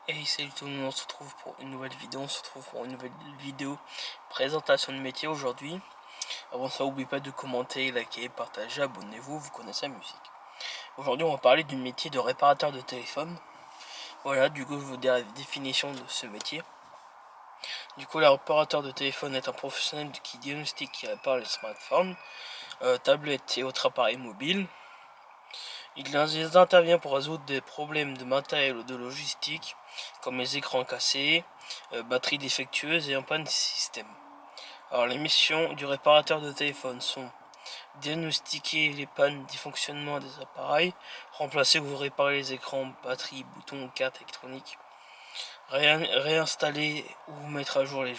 Et salut tout le monde, on se retrouve pour une nouvelle vidéo, présentation de métier aujourd'hui. Avant ça, n'oubliez pas de commenter, liker, partager, abonnez-vous, vous connaissez la musique. Aujourd'hui, on va parler du métier de réparateur de téléphone. Voilà, du coup, je vous dirai la définition de ce métier. Du coup, le réparateur de téléphone est un professionnel qui diagnostique et répare les smartphones, tablettes et autres appareils mobiles. Il intervient pour résoudre des problèmes de matériel ou de logistique, comme les écrans cassés, batteries défectueuses et en panne de système. Alors les missions du réparateur de téléphone sont diagnostiquer les pannes, dysfonctionnements des appareils, remplacer ou réparer les écrans, batteries, boutons ou cartes électroniques, réinstaller ou mettre à jour les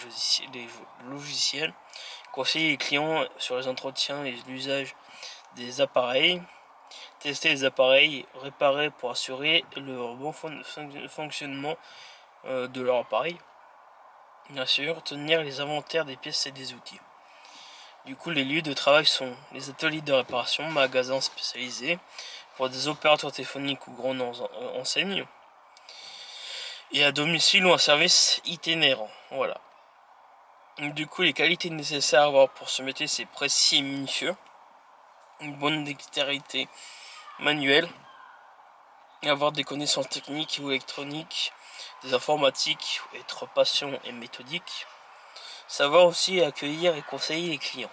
logiciels, conseiller les clients sur les entretiens et l'usage des appareils, tester les appareils, réparer pour assurer le bon fonctionnement de leur appareil. Bien sûr, tenir les inventaires des pièces et des outils. Du coup, les lieux de travail sont les ateliers de réparation, magasins spécialisés pour des opérateurs téléphoniques ou grandes enseignes, et à domicile ou un service itinérant. Voilà. Du coup, les qualités nécessaires à avoir pour ce métier, c'est précis et minutieux, une bonne dextérité manuelle, et avoir des connaissances techniques ou électroniques, des informatiques, être patient et méthodique, savoir aussi accueillir et conseiller les clients.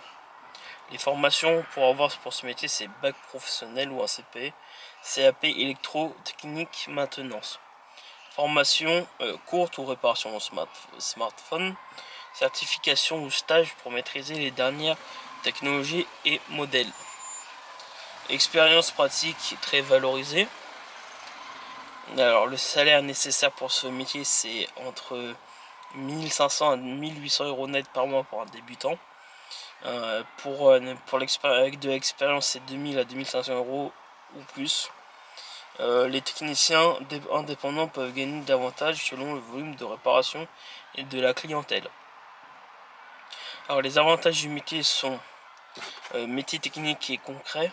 Les formations pour avoir pour ce métier, c'est bac professionnel ou un CP, CAP électrotechnique maintenance. Formation courte ou réparation de smartphone, certification ou stage pour maîtriser les dernières technologies et modèles. Expérience pratique très valorisée. Alors le salaire nécessaire pour ce métier, c'est entre 1500 à 1800 euros net par mois pour un débutant. Avec de l'expérience, c'est 2000 à 2500 euros ou plus. Les techniciens indépendants peuvent gagner davantage selon le volume de réparation et de la clientèle. Alors les avantages du métier sont métier technique et concret,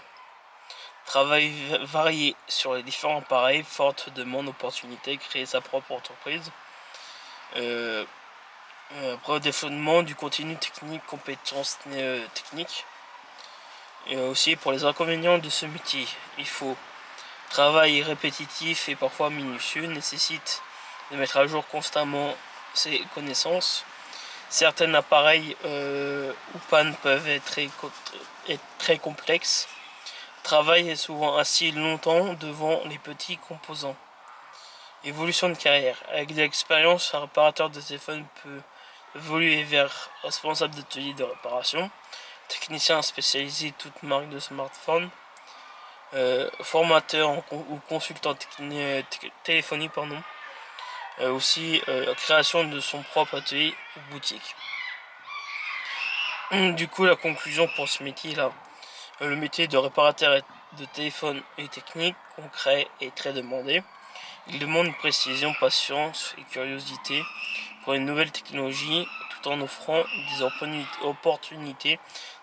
travail varié sur les différents appareils, forte demande, opportunité, créer sa propre entreprise. Après développement du contenu technique, compétences techniques. Et aussi pour les inconvénients de ce métier, il faut travail répétitif et parfois minutieux, nécessite de mettre à jour constamment ses connaissances. Certains appareils ou pannes peuvent être très complexes. Travail est souvent assis longtemps devant les petits composants. Évolution de carrière. Avec de l'expérience, un réparateur de téléphone peut évoluer vers responsable d'atelier de réparation, technicien spécialisé toute marque de smartphone, formateur ou consultant téléphonique, aussi création de son propre atelier ou boutique. Du coup, la conclusion pour ce métier là, le métier de réparateur de téléphone est technique, concret et très demandé. Il demande précision, patience et curiosité pour une nouvelle technologie, tout en offrant des opportunités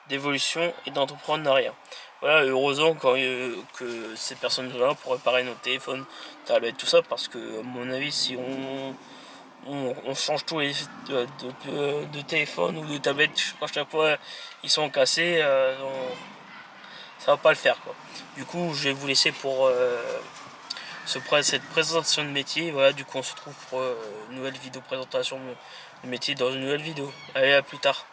d'évolution et d'entrepreneuriat. Voilà, heureusement que ces personnes-là pour réparer nos téléphones, tablettes, tout ça, parce que à mon avis, si on change tous les de téléphone ou de tablette, à chaque fois ils sont cassés, ça va pas le faire quoi. Du coup, je vais vous laisser pour cette présentation de métier. Voilà, du coup on se retrouve pour une nouvelle vidéo présentation de métier dans une nouvelle vidéo. Allez, à plus tard.